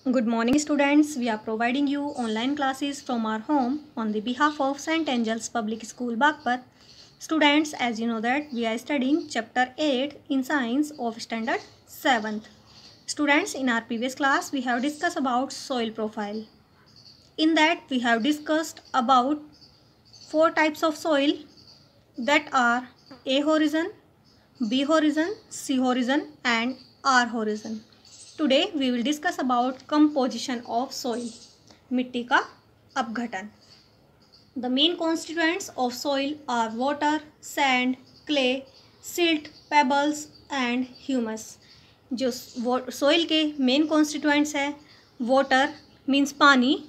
Good morning, students. We are providing you online classes from our home on the behalf of St. Angels Public School, Bagpat. Students, as you know that we are studying Chapter 8 in Science of Standard 7th. Students, in our previous class, we have discussed about soil profile. In that, we have discussed about 4 types of soil that are A horizon, B horizon, C horizon and R horizon. Today we will discuss about composition of soil, मिट्टी का अपघटन. The main constituents of soil are water, sand, clay, silt, pebbles and humus. जो soil के main constituents है, water means पानी,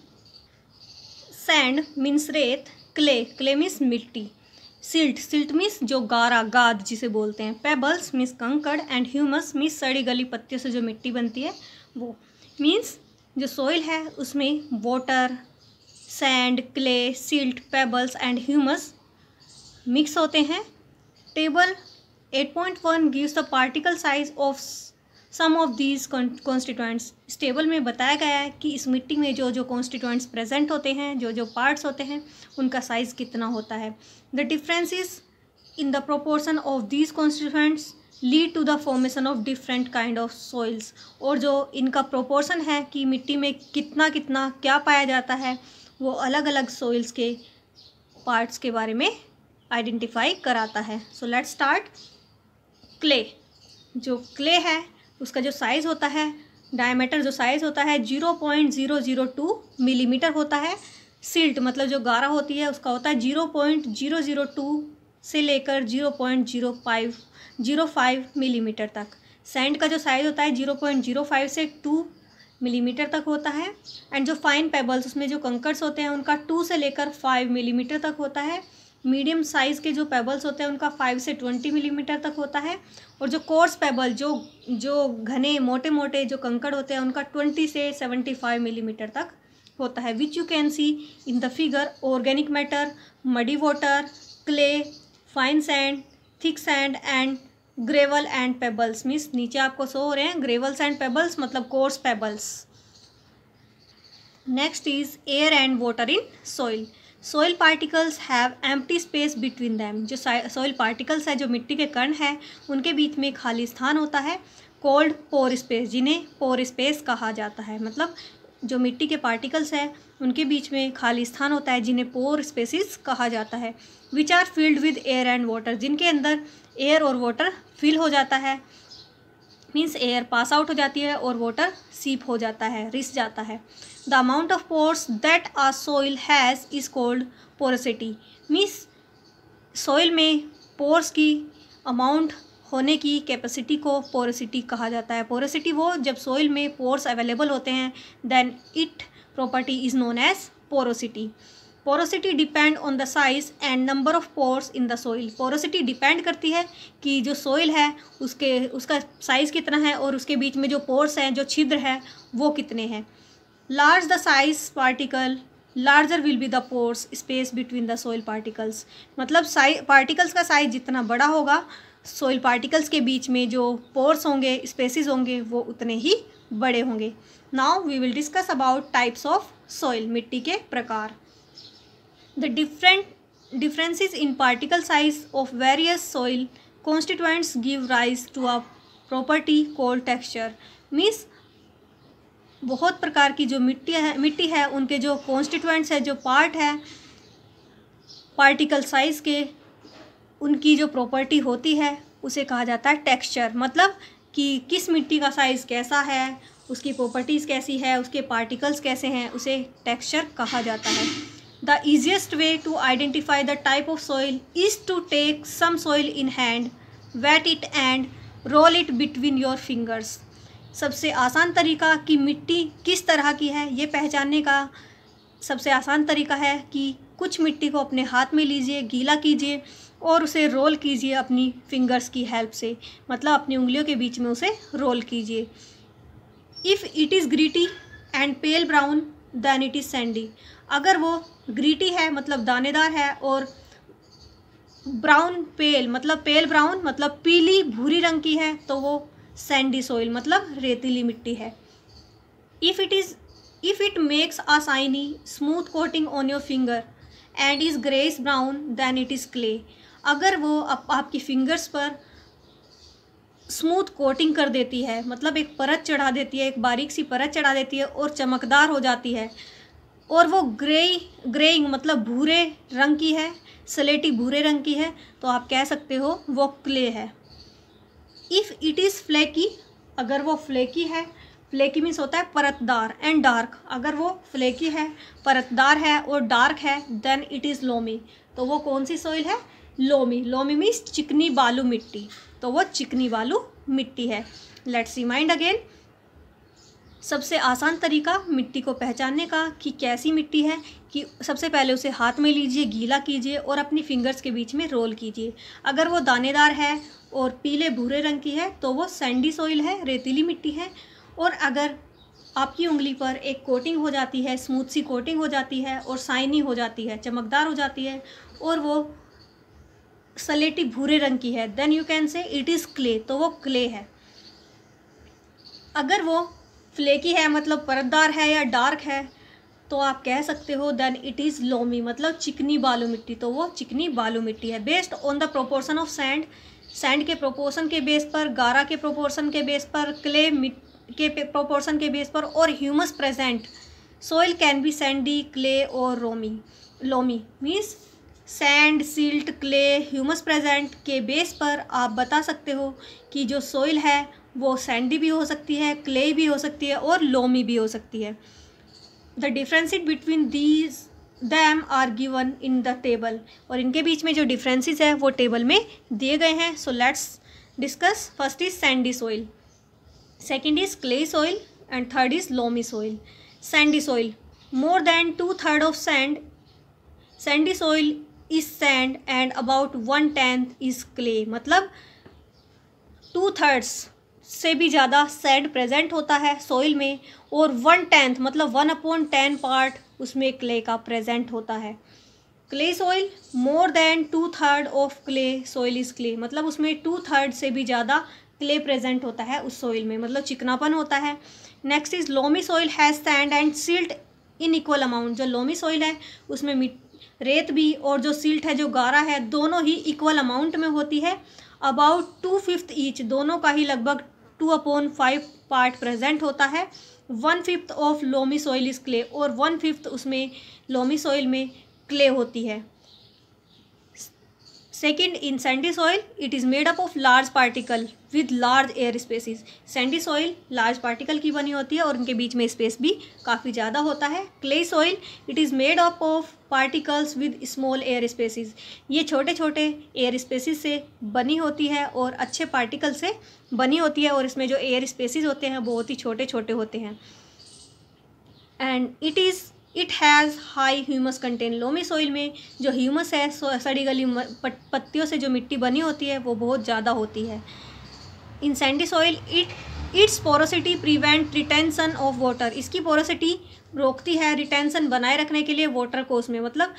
sand means रेत, clay means मिट्टी, silt means जो गाद जिसे बोलते हैं, पेबल्स मीन्स कंकड़ एंड ह्यूमस मीन्स सड़ी गली पत्तियों से जो मिट्टी बनती है वो. मीन्स जो सोइल है उसमें water, sand, clay, silt, pebbles and humus mix होते हैं. Table 8.1 gives the particle size of some of these constituents. इस टेबल में बताया गया है कि इस मिट्टी में जो जो कॉन्स्टिट्यूएंट्स प्रेजेंट होते हैं, जो जो पार्ट्स होते हैं, उनका साइज़ कितना होता है. The differences in the proportion of these constituents lead to the formation of different kind of soils. और जो इनका प्रोपोर्शन है कि मिट्टी में कितना कितना क्या पाया जाता है, वो अलग अलग सॉइल्स के पार्ट्स के बारे में आइडेंटिफाई कराता है. So let's start. क्ले. जो क्ले है उसका जो साइज़ होता है, डायमीटर जो साइज़ होता है 0.002 मिलीमीटर होता है. सिल्ट मतलब जो गारा होती है उसका होता है 0.002 से लेकर 0.05 मिलीमीटर तक. सैंड का जो साइज़ होता है 0.05 से 2 मिलीमीटर तक होता है. एंड जो फाइन पेबल्स उसमें जो कंकर्स होते हैं उनका 2 से लेकर 5 मिलीमीटर तक होता है. मीडियम साइज़ के जो पेबल्स होते हैं उनका 5 से 20 मिलीमीटर तक होता है. और जो कोर्स पेबल जो घने मोटे मोटे जो कंकड़ होते हैं उनका 20 से 75 मिलीमीटर तक होता है. Which you can see in the figure. Organic matter, muddy water, clay, fine sand, thick sand and gravel and pebbles. Means नीचे आपको शो हो रहे हैं ग्रेवल्स एंड पेबल्स मतलब coarse pebbles. Next is air and water in soil. Soil particles have empty space between them. जो soil particles है, जो मिट्टी के कण हैं, उनके बीच में खाली स्थान होता है, कोल्ड पोर स्पेस, जिन्हें पोर स्पेस कहा जाता है. मतलब जो मिट्टी के पार्टिकल्स हैं उनके बीच में खाली स्थान होता है जिन्हें पोर स्पेसिस कहा जाता है. Which are filled with air and water. जिनके अंदर एयर और वाटर फिल हो जाता है. मीन्स एयर पास आउट हो जाती है और वाटर सीप हो जाता है, रिस जाता है. The amount of pores that a soil has is called porosity. Means soil में पोर्स की अमाउंट होने की कैपेसिटी को पोरोसिटी कहा जाता है. पोरोसिटी वो जब सोइल में पोर्स अवेलेबल होते हैं then it property is known as porosity. Porosity depend on the size and number of pores in the soil. Porosity depend करती है कि जो सोइल है उसका साइज़ कितना है और उसके बीच में जो पोर्स हैं, जो छिद्र है, वो कितने हैं. Large the size particle larger will be the pores space between the soil particles. मतलब पार्टिकल्स का साइज जितना बड़ा होगा, सोइल पार्टिकल्स के बीच में जो पोर्स होंगे, स्पेसिस होंगे, वो उतने ही बड़े होंगे. Now we will discuss about types of soil. मिट्टी के प्रकार. The differences in particle size of various soil constituents give rise to a property called texture. Means बहुत प्रकार की जो मिट्टी है उनके जो कॉन्स्टिट्यूएंट्स है, जो पार्ट है पार्टिकल साइज के, उनकी जो प्रॉपर्टी होती है उसे कहा जाता है टेक्सचर. मतलब कि किस मिट्टी का साइज़ कैसा है, उसकी प्रॉपर्टीज़ कैसी है, उसके पार्टिकल्स कैसे हैं, उसे टेक्सचर कहा जाता है. The easiest way to identify the type of soil is to take some soil in hand, wet it and roll it between your fingers. सबसे आसान तरीका कि मिट्टी किस तरह की है ये पहचानने का सबसे आसान तरीका है कि कुछ मिट्टी को अपने हाथ में लीजिए, गीला कीजिए और उसे रोल कीजिए अपनी फिंगर्स की हेल्प से. मतलब अपनी उंगलियों के बीच में उसे रोल कीजिए. If it is gritty and pale brown then it is sandy. अगर वो ग्रीटी है मतलब दानेदार है और ब्राउन पेल ब्राउन मतलब पीली भूरी रंग की है तो वो सैंडी सोइल मतलब रेतीली मिट्टी है. If it makes a shiny smooth coating on your finger and is grayish brown, then it is clay. अगर वो आपकी फिंगर्स पर स्मूथ कोटिंग कर देती है, मतलब एक परत चढ़ा देती है, एक बारीक सी परत चढ़ा देती है और चमकदार हो जाती है, और वो ग्रेइंग मतलब भूरे रंग की है, स्लेटी भूरे रंग की है, तो आप कह सकते हो वो क्ले है. इफ़ इट इज़ फ्लेकी, अगर वो फ्लेकी है, फ्लेकी मीन्स होता है परतदार, एंड डार्क, अगर वो फ्लेकी है, परतदार है और डार्क है, देन इट इज़ लोमी, तो वो कौन सी सॉइल है? लोमी. लोमी मीन्स चिकनी बालू मिट्टी, तो वो चिकनी बालू मिट्टी है. Let's remind again. सबसे आसान तरीका मिट्टी को पहचानने का कि कैसी मिट्टी है, कि सबसे पहले उसे हाथ में लीजिए, गीला कीजिए और अपनी फिंगर्स के बीच में रोल कीजिए. अगर वो दानेदार है और पीले भूरे रंग की है तो वो सैंडी सॉइल है, रेतीली मिट्टी है. और अगर आपकी उंगली पर एक कोटिंग हो जाती है, स्मूथ सी कोटिंग हो जाती है और शाइनी हो जाती है, चमकदार हो जाती है, और वो स्लेटी भूरे रंग की है, then you can say it is clay, तो वो क्ले है. अगर वो फ्लेकी है, मतलब परतदार है या डार्क है, तो आप कह सकते हो देन इट इज़ लोमी, मतलब चिकनी बालू मिट्टी, तो वो चिकनी बालू मिट्टी है. Based on the proportion of sand, sand के प्रोपोर्शन के बेस पर, गारा के प्रोपोर्शन के बेस पर, क्ले के प्रोपोर्शन के बेस पर, और humus present, soil can be sandy, clay और loamy means sand, silt, clay, humus present के बेस पर आप बता सकते हो कि जो सोइल है वो सैंडी भी हो सकती है, क्ले भी हो सकती है और लोमी भी हो सकती है. The differences between these them are given in the table, और इनके बीच में जो डिफरेंसेस है वो टेबल में दिए गए हैं. So let's discuss. First is Sandy soil, second is clay soil, and third is loamy soil. Sandy soil, more than 2/3 of sand. Sandy soil is sand and about 1/10 is clay, मतलब 2/3 से भी ज़्यादा sand present होता है soil में, और 1/10 मतलब 1/10 part उसमें क्ले का प्रेजेंट होता है. Clay soil, more than 2/3 of clay soil is clay, मतलब उसमें 2/3 से भी ज़्यादा क्ले प्रेजेंट होता है उस सॉइल में, मतलब चिकनापन होता है. Next is loamy soil has sand and silt in equal amount. जो लोमी सॉइल है उसमें रेत भी और जो सिल्ट है, जो गारा है, दोनों ही इक्वल अमाउंट में होती है. अबाउट 2/5 ईच, दोनों का ही लगभग 2/5 पार्ट प्रेजेंट होता है. 1/5 of loamy soil is clay, और 1/5 उसमें लोमी सॉइल में क्ले होती है. Second, in sandy soil it is made up of large particle with large air spaces. Sandy soil large particle की बनी होती है और उनके बीच में स्पेस भी काफ़ी ज़्यादा होता है. Clay soil it is made up of particles with small air spaces. ये छोटे छोटे एयर स्पेसिस से बनी होती है और अच्छे पार्टिकल से बनी होती है, और इसमें जो एयर स्पेसिस होते हैं बहुत ही छोटे छोटे होते हैं. And it has high humus content. Loamy soil में जो ह्यूमस है, सड़ी गली पत्तियों से जो मिट्टी बनी होती है वो बहुत ज़्यादा होती है. इन sandy soil it's porosity prevent retention of water. इसकी पोरोसिटी रोकती है रिटेंशन बनाए रखने के लिए वाटर को उसमें, मतलब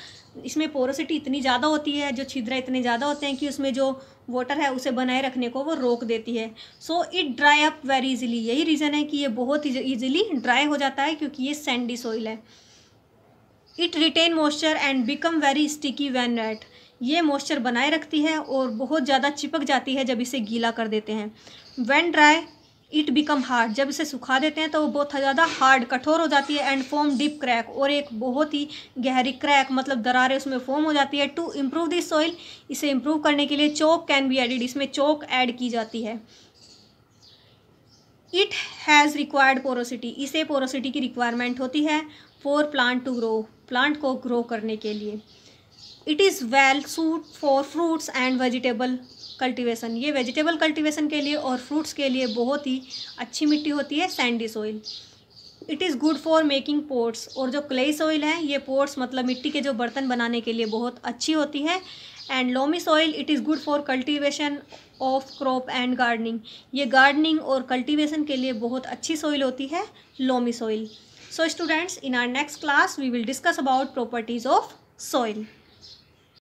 इसमें पोरोसिटी इतनी ज़्यादा होती है, जो छिद्र इतने ज़्यादा होते हैं कि उसमें जो वाटर है उसे बनाए रखने को वो रोक देती है. So it dry up very easily. यही रीज़न है कि ये बहुत ही ईजिली ड्राई हो जाता है, क्योंकि ये सैंडी सॉइल है. It retain moisture and become very sticky when wet. ये मॉइस्चर बनाए रखती है और बहुत ज़्यादा चिपक जाती है जब इसे गीला कर देते हैं. When dry it become hard. जब इसे सुखा देते हैं तो वो बहुत ज़्यादा हार्ड, कठोर हो जाती है. एंड फॉर्म डीप क्रैक, और एक बहुत ही गहरी क्रैक मतलब दरारें उसमें फॉर्म हो जाती है. टू इम्प्रूव दिस सॉइल, इसे इम्प्रूव करने के लिए चौक कैन बी एडिड. इसमें चौक ऐड की जाती है. It has required porosity. इसे पोरोसिटी की रिक्वायरमेंट होती है for plant to grow, plant को ग्रो करने के लिए. It is well suit for fruits and vegetable cultivation. ये वेजिटेबल कल्टीवेशन के लिए और फ्रूट्स के लिए बहुत ही अच्छी मिट्टी होती है sandy soil. It is good for making pots. और जो क्ले सॉइल है ये पोट्स मतलब मिट्टी के जो बर्तन बनाने के लिए बहुत अच्छी होती है. And loamy soil it is good for cultivation of crop and gardening. ये गार्डनिंग और कल्टीवेशन के लिए बहुत अच्छी सॉइल होती है loamy soil. So students, in our next class we will discuss about properties of soil.